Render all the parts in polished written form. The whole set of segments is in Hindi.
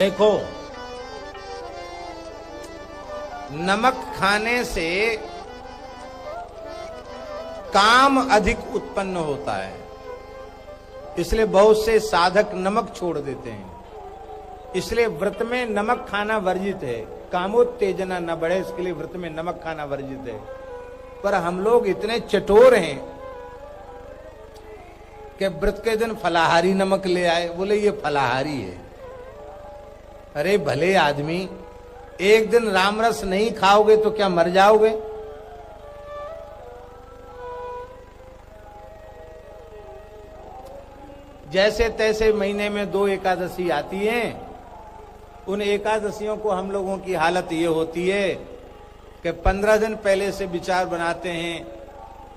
देखो, नमक खाने से काम अधिक उत्पन्न होता है, इसलिए बहुत से साधक नमक छोड़ देते हैं। इसलिए व्रत में नमक खाना वर्जित है। कामोत्तेजना न बढ़े, इसके लिए व्रत में नमक खाना वर्जित है। पर हम लोग इतने चटोर हैं कि व्रत के दिन फलाहारी नमक ले आए, बोले ये फलाहारी है। अरे भले आदमी, एक दिन रामरस नहीं खाओगे तो क्या मर जाओगे? जैसे तैसे महीने में 2 एकादशी आती हैं। उन एकादशियों को हम लोगों की हालत ये होती है कि 15 दिन पहले से विचार बनाते हैं।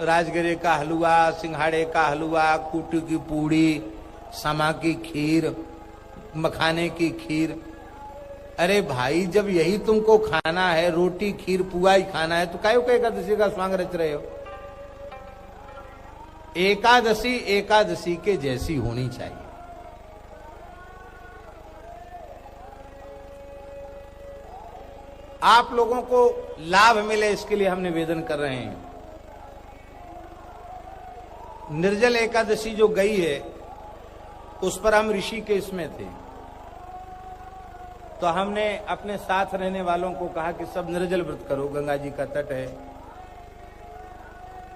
राजगिरे का हलवा, सिंघाड़े का हलवा, कूटू की पूड़ी, समा की खीर, मखाने की खीर। अरे भाई, जब यही तुमको खाना है, रोटी खीर पुआ ही खाना है, तो काहे को एकादशी का स्वांग रच रहे हो? एकादशी एकादशी के जैसी होनी चाहिए। आप लोगों को लाभ मिले, इसके लिए हम निवेदन कर रहे हैं। निर्जल एकादशी जो गई है, उस पर हम ऋषिकेश में थे, तो हमने अपने साथ रहने वालों को कहा कि सब निर्जल व्रत करो, गंगा जी का तट है।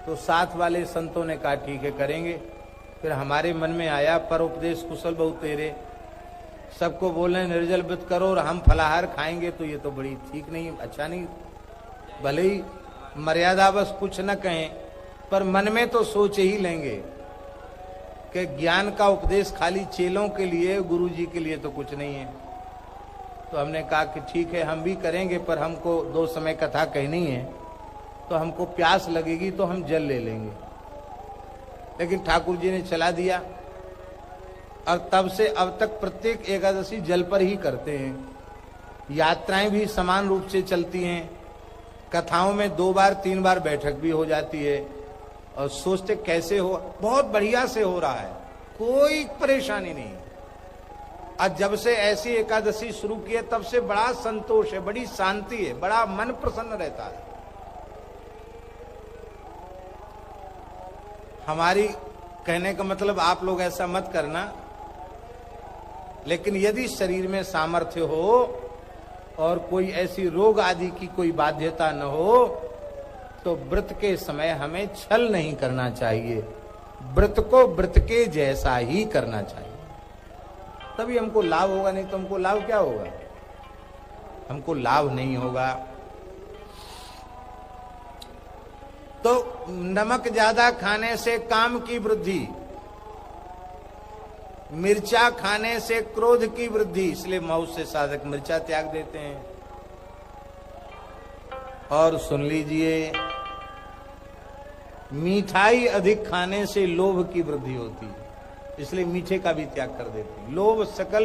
तो साथ वाले संतों ने कहा ठीक है, करेंगे। फिर हमारे मन में आया, पर उपदेश कुशल बहु तेरे, सबको बोले निर्जल व्रत करो और हम फलाहार खाएंगे, तो ये तो बड़ी ठीक नहीं, अच्छा नहीं। भले ही मर्यादावश कुछ न कहें, पर मन में तो सोच ही लेंगे कि ज्ञान का उपदेश खाली चेलों के लिए, गुरु जी के लिए तो कुछ नहीं है। तो हमने कहा कि ठीक है, हम भी करेंगे, पर हमको 2 समय कथा कहनी है, तो हमको प्यास लगेगी तो हम जल ले लेंगे। लेकिन ठाकुर जी ने चला दिया, और तब से अब तक प्रत्येक एकादशी जल पर ही करते हैं। यात्राएं भी समान रूप से चलती हैं। कथाओं में 2 बार 3 बार बैठक भी हो जाती है, और सोचते कैसे हो, बहुत बढ़िया से हो रहा है, कोई परेशानी नहीं। और जब से ऐसी एकादशी शुरू की है, तब से बड़ा संतोष है, बड़ी शांति है, बड़ा मन प्रसन्न रहता है। हमारी कहने का मतलब आप लोग ऐसा मत करना, लेकिन यदि शरीर में सामर्थ्य हो और कोई ऐसी रोग आदि की कोई बाध्यता न हो, तो व्रत के समय हमें छल नहीं करना चाहिए। व्रत को व्रत के जैसा ही करना चाहिए, तभी हमको लाभ होगा। नहीं तो हमको लाभ क्या होगा? हमको लाभ नहीं होगा। तो नमक ज्यादा खाने से काम की वृद्धि, मिर्चा खाने से क्रोध की वृद्धि, इसलिए बहुत से साधक मिर्चा त्याग देते हैं। और सुन लीजिए, मिठाई अधिक खाने से लोभ की वृद्धि होती है, इसलिए मीठे का भी त्याग कर देते हैं। लोभ सकल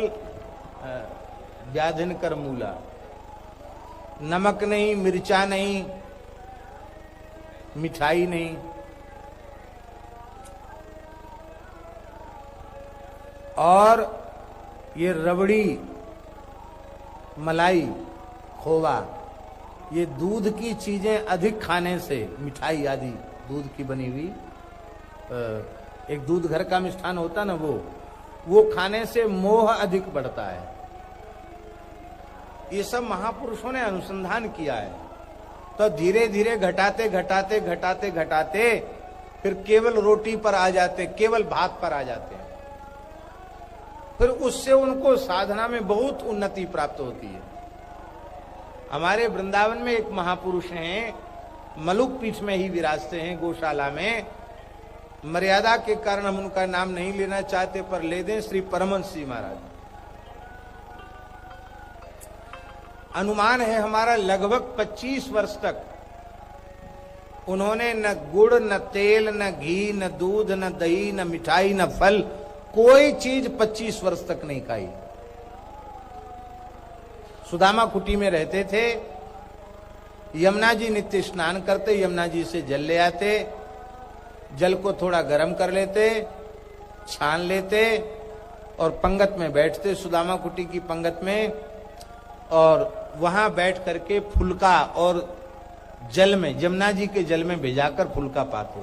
व्याधिन कर मूला। नमक नहीं, मिर्चा नहीं, मिठाई नहीं, और ये रबड़ी, मलाई, खोवा, ये दूध की चीजें अधिक खाने से, मिठाई आदि दूध की बनी हुई, एक दूध घर का मिष्ठान होता ना, वो खाने से मोह अधिक बढ़ता है। ये सब महापुरुषों ने अनुसंधान किया है। तो धीरे धीरे घटाते घटाते घटाते घटाते फिर केवल रोटी पर आ जाते, केवल भात पर आ जाते हैं। फिर उससे उनको साधना में बहुत उन्नति प्राप्त होती है। हमारे वृंदावन में एक महापुरुष हैं, मलुक पीठ में ही विराजते हैं, गौशाला में। मर्यादा के कारण हम उनका नाम नहीं लेना चाहते, पर ले दें, श्री परमहंस जी महाराज। अनुमान है हमारा लगभग 25 वर्ष तक उन्होंने न गुड़, न तेल, न घी, न दूध, न दही, न मिठाई, न फल, कोई चीज 25 वर्ष तक नहीं खाई। सुदामा कुटी में रहते थे। यमुना जी नित्य स्नान करते, यमुना जी से जल ले आते, जल को थोड़ा गर्म कर लेते, छान लेते और पंगत में बैठते, सुदामा कुटी की पंगत में, और वहां बैठ करके फुलका और जल में, जमुना जी के जल में भिजाकर फुलका पाते।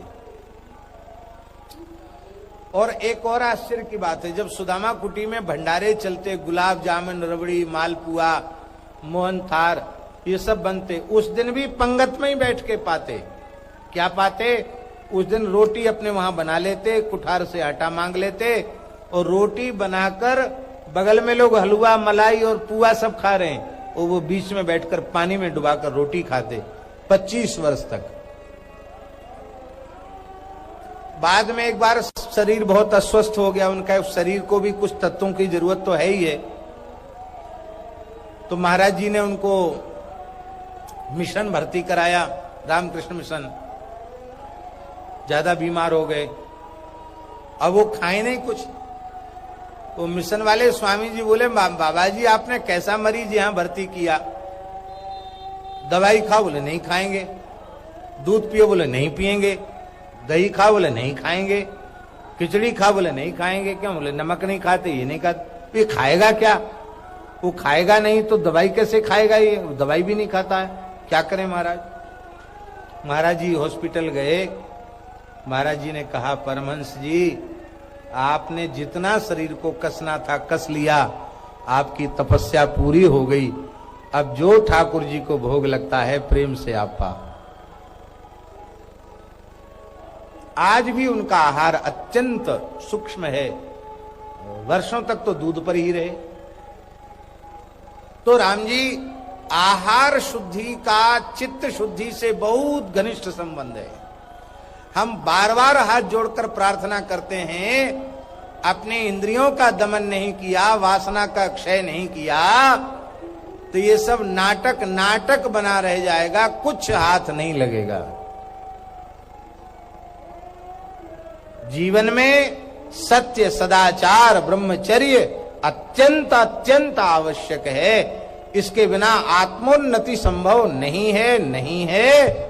और एक और आश्चर्य की बात है, जब सुदामा कुटी में भंडारे चलते, गुलाब जामुन, रबड़ी, मालपुआ, मोहन थार, ये सब बनते, उस दिन भी पंगत में ही बैठ के पाते। क्या पाते? उस दिन रोटी अपने वहां बना लेते, कुठार से आटा मांग लेते, और रोटी बनाकर बगल में लोग हलवा, मलाई और पुआ सब खा रहे हैं, और वो बीच में बैठकर पानी में डुबाकर रोटी खाते 25 वर्ष तक। बाद में एक बार शरीर बहुत अस्वस्थ हो गया उनका, उस शरीर को भी कुछ तत्वों की जरूरत तो है ही है, तो महाराज जी ने उनको मिशन भर्ती कराया, रामकृष्ण मिशन। ज्यादा बीमार हो गए, अब वो खाए नहीं कुछ। वो मिशन वाले स्वामी जी बोले, बाबा जी आपने कैसा मरीज यहां भर्ती किया? दवाई खाओ, बोले नहीं खाएंगे। दूध पियो, बोले नहीं पिएंगे। दही खाओ, बोले नहीं खाएंगे। खिचड़ी खाओ, बोले नहीं खाएंगे। क्यों? बोले नमक नहीं खाते, ये नहीं खाते। ये खाएगा क्या? वो खाएगा नहीं तो दवाई कैसे खाएगा? ये दवाई भी नहीं खाता है, क्या करें महाराज? महाराज जी हॉस्पिटल गए। महाराज जी ने कहा, परमहंस जी आपने जितना शरीर को कसना था कस लिया, आपकी तपस्या पूरी हो गई। अब जो ठाकुर जी को भोग लगता है प्रेम से आप पाओ। आज भी उनका आहार अत्यंत सूक्ष्म है, वर्षों तक तो दूध पर ही रहे। तो राम जी, आहार शुद्धि का चित्त शुद्धि से बहुत घनिष्ठ संबंध है। हम बार बार हाथ जोड़कर प्रार्थना करते हैं, अपने इंद्रियों का दमन नहीं किया, वासना का क्षय नहीं किया, तो ये सब नाटक नाटक बना रह जाएगा, कुछ हाथ नहीं लगेगा। जीवन में सत्य, सदाचार, ब्रह्मचर्य अत्यंत अत्यंत आवश्यक है। इसके बिना आत्मोन्नति संभव नहीं है, नहीं है।